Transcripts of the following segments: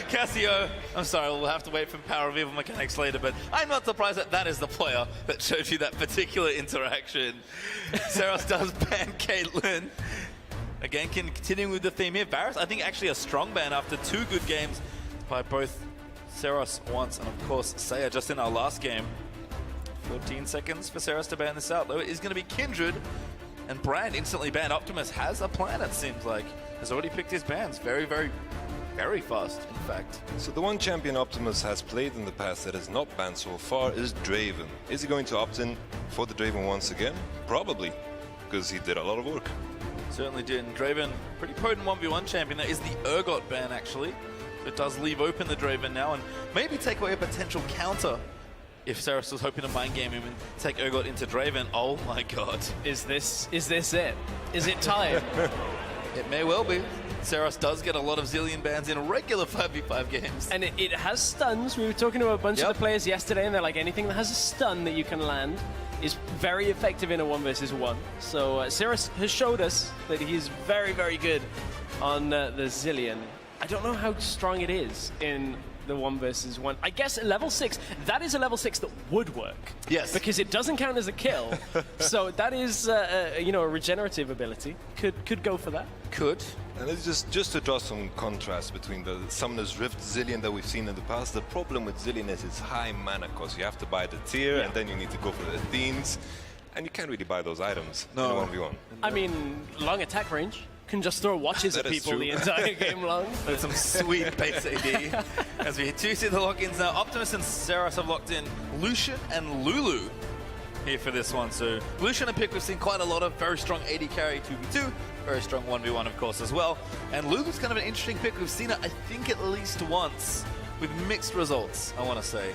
Casio, I'm sorry, we'll have to wait for power reveal mechanics later, but I'm not surprised that that is the player that showed you that particular interaction. Ceros does ban Caitlyn. Again, continuing with the theme here. Varus, I think, actually a strong ban after 2 good games by both Ceros once and, of course, Saya just in our last game. 14 seconds for Ceros to ban this out, though. It is going to be Kindred, and Brand instantly banned. Optimus has a plan, it seems like. Has already picked his bans very, very, very fast, in fact. So the one champion Optimus has played in the past that is not banned so far is Draven. Is he going to opt in for the Draven once again? Probably, because he did a lot of work. Certainly did. And Draven, pretty potent 1v1 champion. That is the Urgot ban, actually. So it does leave open the Draven now and maybe take away a potential counter if Ceros was hoping to mind game him and take Urgot into Draven. Oh my god. Is this it? Is it time? It may well be. Ceros does get a lot of Zillion bans in regular 5v5 games. And it has stuns. We were talking to a bunch of the players yesterday, and they're like, anything that has a stun that you can land is very effective in a 1v1. So Ceros has showed us that he's very, very good on the Zillion. I don't know how strong it is in the 1v1. I guess at level 6, that is a level 6 that would work. Yes. Because it doesn't count as a kill. So that is, you know, a regenerative ability. Could go for that. Could. And it's just to draw some contrast between the Summoner's Rift Zillion that we've seen in the past. The problem with Zillion is its high mana cost. You have to buy the tier, and then you need to go for the Athenes. And you can't really buy those items in 1v1. I mean, long attack range. Can just throw watches at people the entire game long. With some sweet base AD. As we do see the lock-ins now, Optimus and Ceros have locked in Lucian and Lulu here for this one. So Lucian a pick we've seen quite a lot of. Very strong AD carry 2v2. Very strong 1v1, of course, as well. And Lulu's kind of an interesting pick. We've seen it, I think, at least once with mixed results, I want to say.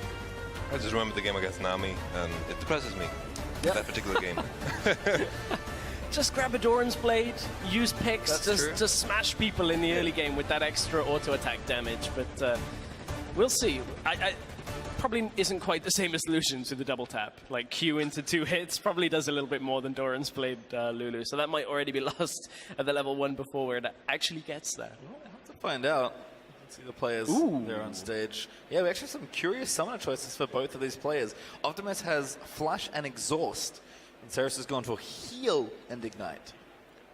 I just remember the game against Nami, and it depresses me, that particular game. Just grab a Doran's Blade, use picks, just smash people in the early game with that extra auto-attack damage. But we'll see. I probably isn't quite the same as Lucian's with the double tap. Like Q into 2 hits probably does a little bit more than Doran's Blade Lulu. So that might already be lost at the level 1 before where it actually gets there. Well, we'll have to find out. Let's see the players there on stage. Yeah, we actually have some curious summoner choices for both of these players. Optimus has Flash and Exhaust. And Ceros has gone for Heal and Ignite.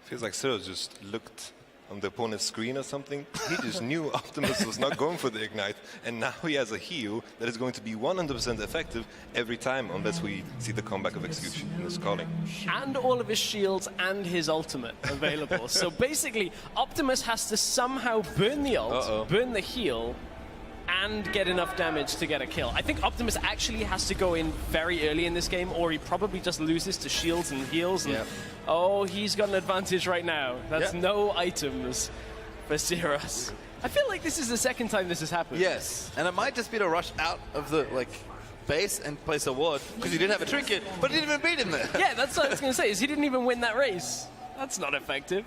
Feels like Ceros just looked on the opponent's screen or something. He just knew Optimus was not going for the Ignite, and now he has a heal that is going to be 100% effective every time, unless we see the comeback of Execution in his calling. And all of his shields and his ultimate available. So basically, Optimus has to somehow burn the ult, burn the heal, and get enough damage to get a kill. I think Optimus actually has to go in very early in this game, or he probably just loses to shields and heals. And oh, he's got an advantage right now. That's no items for Ceros. I feel like this is the second time this has happened. Yes, and it might just be to rush out of the base and place a ward, because he did have a trinket, but he didn't even beat him there. Yeah, that's what I was going to say, is he didn't even win that race. That's not effective.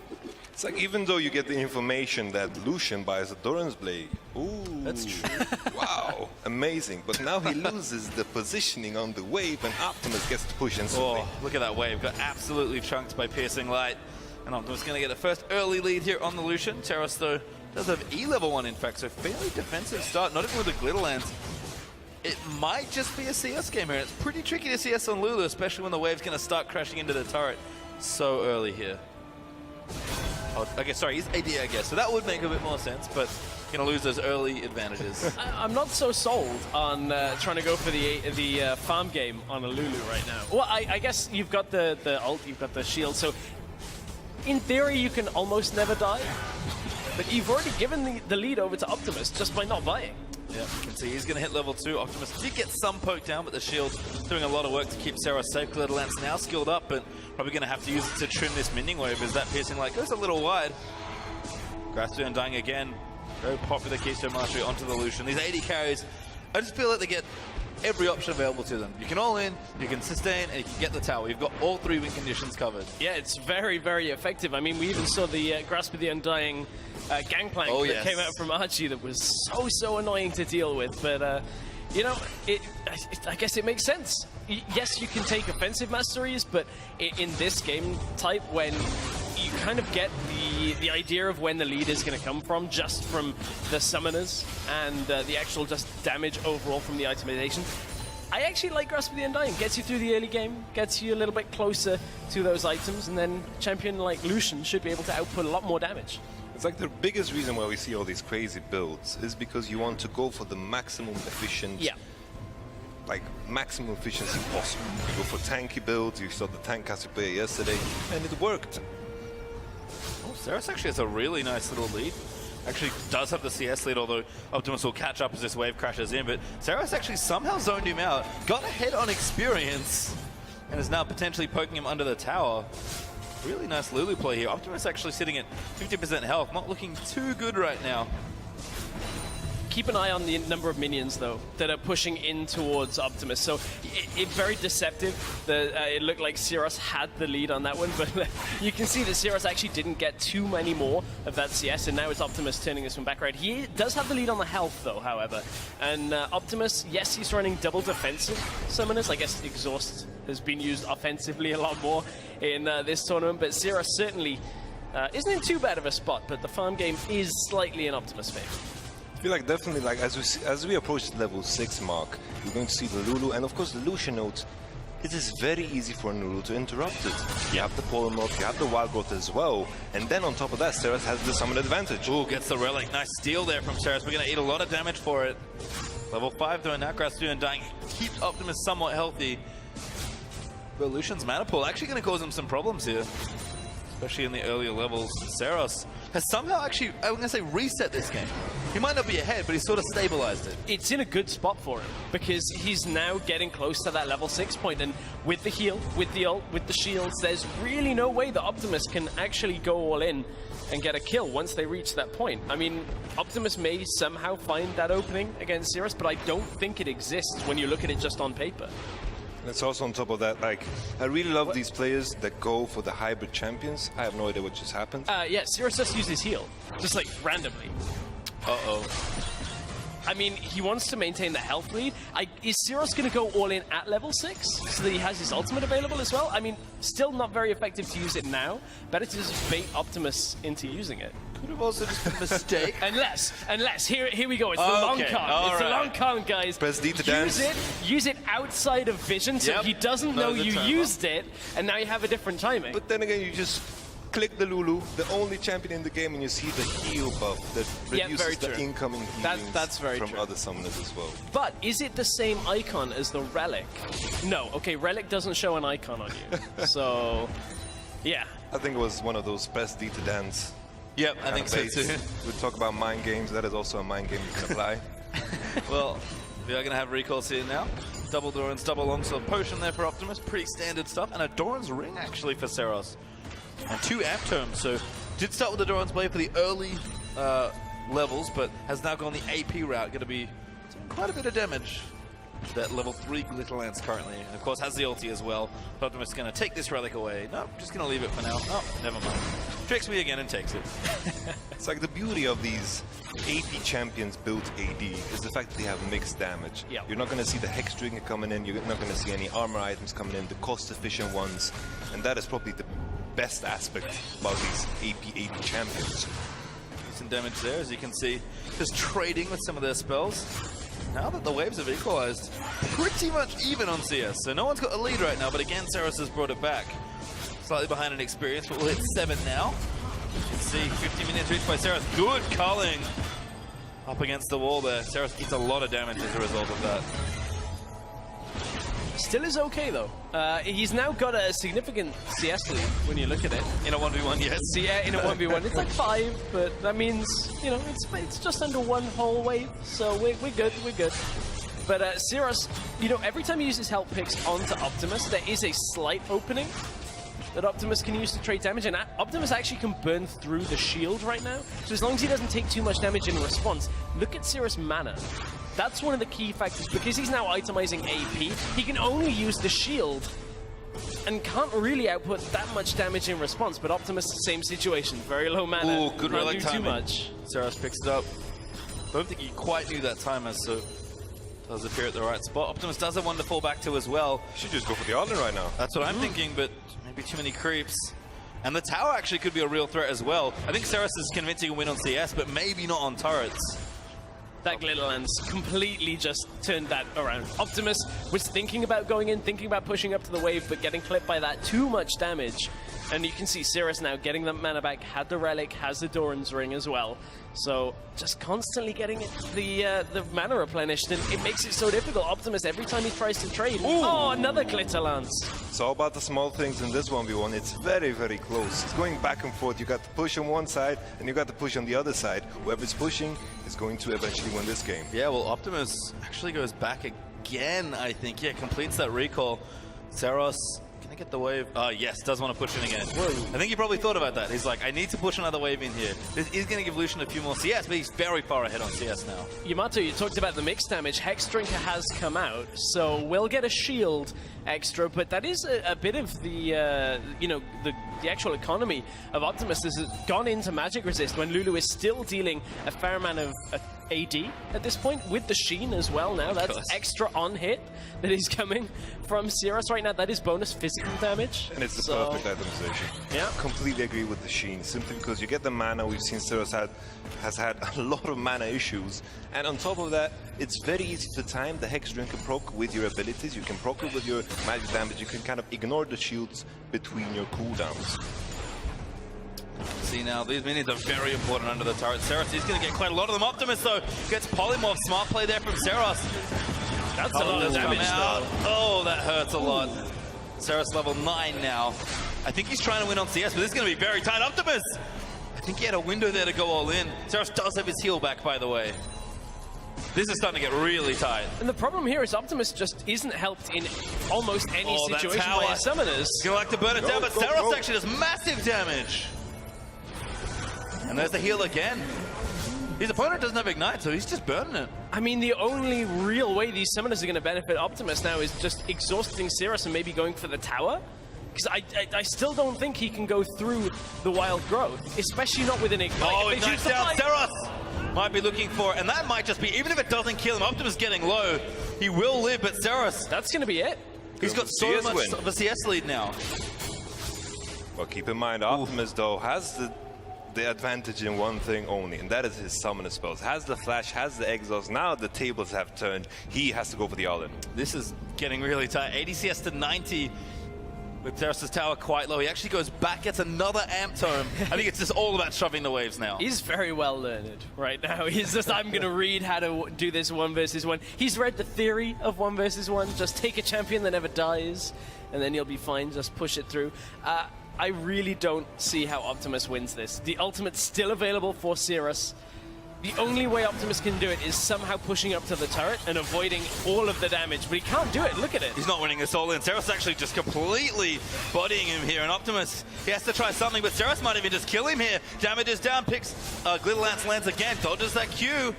It's like, even though you get the information that Lucian buys a Doran's Blade, ooh, that's true. Wow, amazing. But now he loses the positioning on the wave, and Optimus gets to push instantly. Oh, look at that wave. Got absolutely chunked by Piercing Light. And Optimus going to get the first early lead here on the Lucian. Ceros, though, does have E-level 1, in fact, so fairly defensive start, not even with the Glitter Lands. It might just be a CS game here. It's pretty tricky to CS on Lulu, especially when the wave's going to start crashing into the turret so early here. Oh, okay, sorry, he's AD, I guess, so that would make a bit more sense, but going to lose those early advantages. I'm not so sold on trying to go for the farm game on a Lulu right now. Well, I guess you've got the ult, you've got the shield, so in theory you can almost never die, but you've already given the lead over to Optimus just by not buying. Yeah, you can see he's going to hit level 2. Optimus did get some poke down, but the shield doing a lot of work to keep Ceros safe. Glitter Lance now skilled up, but probably going to have to use it to trim this minion wave as that Piercing Light goes a little wide. Grasp the Undying again. Very popular Keystone Mastery onto the Lucian. These AD carries, I just feel like they get every option available to them. You can all in, you can sustain, and you can get the tower. You've got all 3 win conditions covered. Yeah, it's very, very effective. I mean, we even saw the Grasp of the Undying Gangplank that came out from Archie that was so annoying to deal with. But, you know, I guess it makes sense. Yes, you can take offensive masteries, but in this game type, when you kind of get the idea of when the lead is going to come from just from the summoners and the actual just damage overall from the itemization. I actually like Grasp of the Undying. Gets you through the early game, gets you a little bit closer to those items, and then champion like Lucian should be able to output a lot more damage. It's like the biggest reason why we see all these crazy builds is because you want to go for the maximum efficient, like maximum efficiency possible. You go for tanky builds. You saw the tank player yesterday, and it worked. Oh, Ceros actually has a really nice little lead. Actually does have the CS lead, although Optimus will catch up as this wave crashes in. But Ceros actually somehow zoned him out, got ahead on experience, and is now potentially poking him under the tower. Really nice Lulu play here. Optimus actually sitting at 50% health, not looking too good right now. Keep an eye on the number of minions, though, that are pushing in towards Optimus. So it's very deceptive. It looked like Ceros had the lead on that one, but you can see that Ceros actually didn't get too many more of that CS, and now it's Optimus turning this one back right. He does have the lead on the health, though, however. And Optimus, yes, he's running double defensive summoners. I guess Exhaust has been used offensively a lot more in this tournament, but Ceros certainly isn't in too bad of a spot, but the farm game is slightly in Optimus' favor. I feel like definitely, like as we approach the level 6 mark, we're going to see the Lulu and of course the Lucian nodes. It is very easy for Lulu to interrupt it. You have the Polar Mode, you have the Wild Growth as well, and then on top of that, Ceros has the summon advantage. Ooh, gets the relic. Nice steal there from Ceros. We're going to eat a lot of damage for it. Level 5 though, now Grasp of the Undying keeps Optimus somewhat healthy. But Lucian's mana pool actually going to cause him some problems here, especially in the earlier levels. Ceros has somehow actually, I'm going to say, reset this game. He might not be ahead, but he's sort of stabilized it. It's in a good spot for him, because he's now getting close to that level 6 point, and with the heal, with the ult, with the shields, there's really no way that Optimus can actually go all in and get a kill once they reach that point. I mean, Optimus may somehow find that opening against Ceros, but I don't think it exists when you look at it just on paper. It's also on top of that, like, I really love these players that go for the hybrid champions. I have no idea what just happened. Yeah, Ceros just uses heal, just like randomly. Uh-oh. I mean, he wants to maintain the health lead. Is Ceros going to go all in at level 6 so that he has his ultimate available as well? I mean, still not very effective to use it now. Better to just bait Optimus into using it. Could have also just been a mistake. unless, here we go. It's the long con. It's the long con, guys. Press D to dance. Use it outside of vision so he doesn't know you used it, and now you have a different timing. But then again, you just click the Lulu, the only champion in the game, and you see the heal buff that reduces the incoming healings that's very from true. other summoners as well. But is it the same icon as the Relic? No. Okay, Relic doesn't show an icon on you. So, yeah. I think it was one of those press D to dance. Yep, I think so too. We talk about mind games. That is also a mind game you can apply. Well, we are going to have recalls here now. Double Doran's double longsword potion there for Optimus. Pretty standard stuff. And a Doran's ring actually for Ceros. And 2 amp terms. So did start with the Doran's blade for the early levels, but has now gone the AP route. Going to be quite a bit of damage. That level 3 Glitter Lance currently. And of course has the ulti as well. Optimus is going to take this relic away. No, just going to leave it for now. Oh, never mind. Tricks me again and takes it. It's like the beauty of these AP champions built AD is the fact that they have mixed damage. Yep. You're not going to see the Hex Trigger coming in. You're not going to see any armor items coming in, the cost-efficient ones. And that is probably the best aspect about these AP champions. Decent damage there, as you can see. Just trading with some of their spells. Now that the waves have equalized, pretty much even on CS. So no one's got a lead right now, but again, Ceros has brought it back. Slightly behind in experience, but we'll hit 7 now. You can see 50 minutes reached by Ceros. Good culling up against the wall there. Ceros eats a lot of damage as a result of that. Still is okay, though. He's now got a significant CS lead when you look at it. In a 1v1, yes. So yeah, in a 1v1. It's like 5, but that means, you know, it's just under 1 whole wave. So we're good, we're good. But Ceros, you know, every time he uses health picks onto Optimus, there is a slight opening that Optimus can use to trade damage, and Optimus actually can burn through the shield right now. So as long as he doesn't take too much damage in response, look at Ceros' mana. That's one of the key factors. Because he's now itemizing AP, he can only use the shield and can't really output that much damage in response. But Optimus, same situation, very low mana. Ooh, good relic timing. Too much. Ceros picks it up. Don't think he quite knew that timer, so does appear at the right spot. Optimus does have one to fall back to as well. You should just go for the Alden right now. That's what I'm thinking, but maybe too many creeps. And the tower actually could be a real threat as well. I think Ceros is convincing a win on CS, but maybe not on turrets. That glitter lens completely just turned that around. Optimus was thinking about going in, thinking about pushing up to the wave, but getting clipped by that. Too much damage. And you can see Ceros now getting the mana back, had the relic, has the Doran's ring as well. So just constantly getting the mana replenished, and it makes it so difficult. Optimus, every time he tries to trade, oh, another glitter lance. It's all about the small things in this 1v1. It's very, very close. It's going back and forth. You got to push on one side, and you got to push on the other side. Whoever's pushing is going to eventually win this game. Yeah, well, Optimus actually goes back again, I think. Yeah, completes that recall. Ceros, can I get the wave? Yes, does want to push in again. Whoa. I think he probably thought about that. He's like, I need to push another wave in here. This is going to give Lucian a few more CS, but he's very far ahead on CS now. Yamato, you talked about the mix damage. Hex Drinker has come out, so we'll get a shield extra, but that is a bit of the, you know, the actual economy of Optimus has gone into magic resist when Lulu is still dealing a fair amount of AD at this point, with the Sheen as well now. That's extra on hit that is coming from Ceros right now. That is bonus physical damage. And it's the perfect itemization. Yeah. Completely agree with the Sheen, simply because you get the mana. We've seen Ceros has had a lot of mana issues. And on top of that, it's very easy to time the Hex Drinker proc with your abilities. You can proc it with your magic damage. You can kind of ignore the shields between your cooldowns. See now, these minions are very important under the turret. Ceros is going to get quite a lot of them. Optimus, though, gets polymorph. Smart play there from Ceros. That's a lot of damage, though. Oh, that hurts a lot. Ceros level 9 now. I think he's trying to win on CS, but this is going to be very tight. Optimus! I think he had a window there to go all in. Ceros does have his heal back, by the way. This is starting to get really tight. And the problem here is Optimus just isn't helped in almost any situation by his summoners. He's going to like to burn it down, but Ceros actually does massive damage. And there's the heal again. His opponent doesn't have Ignite, so he's just burning it. I mean, the only real way these summoners are going to benefit Optimus now is just exhausting Ceros and maybe going for the tower. Because I still don't think he can go through the wild growth, especially not with an Ignite. Oh, Ignite's down. Ceros might be looking for, and that might just be, even if it doesn't kill him, Optimus getting low. He will live, but Ceros, that's going to be it. He's got so much of a CS lead now. Well, keep in mind, Optimus, though, has the advantage in one thing only, and that is his summoner spells. Has the flash, has the exhaust. Now the tables have turned. He has to go for the all-in. This is getting really tight. 80 CS to 90 with Ceros' tower quite low. He actually goes back, gets another amp tome. I think it's just all about shoving the waves now. He's very well learned right now. He's just, I'm going to read how to do this 1 versus 1. He's read the theory of 1 versus 1. Just take a champion that never dies, and then you'll be fine. Just push it through. I really don't see how Optimus wins this. The ultimate's still available for Ceros. The only way Optimus can do it is somehow pushing up to the turret and avoiding all of the damage, but he can't do it. Look at it. He's not winning this all in. Ceros actually just completely bodying him here, and Optimus, he has to try something, but Ceros might even just kill him here. Damage is down, picks Glitter Lance, lands again, dodges that Q.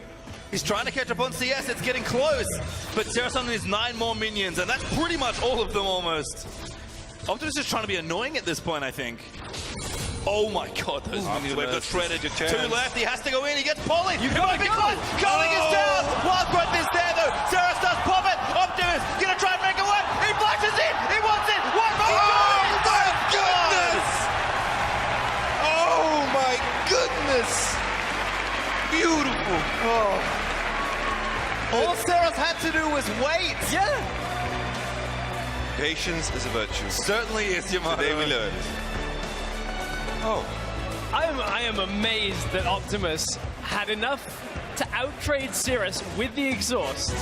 He's trying to catch up on CS, it's getting close, but Ceros only has 9 more minions, and that's pretty much all of them almost. Optimus is trying to be annoying at this point, I think. Oh my god, those minions got shredded. 2 left, he has to go in, he gets poly. You got big one. Culling is down. Wildcard is there though. Ceros does pop it. Optimus gonna try and make it work. He flashes in. He wants it. What? Oh my goodness! Oh my goodness! Beautiful. All Ceros had to do was wait. Yeah. Patience is a virtue. Certainly is, Yamato. Today we learned. Oh. I am amazed that Optimus had enough to outtrade Ceros with the exhaust,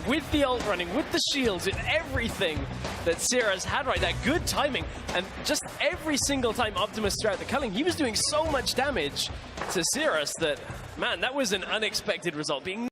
with the ult running, with the shields, with everything that Ceros had right there. Good timing, and just every single time Optimus throughout the culling, he was doing so much damage to Ceros that, man, that was an unexpected result. Being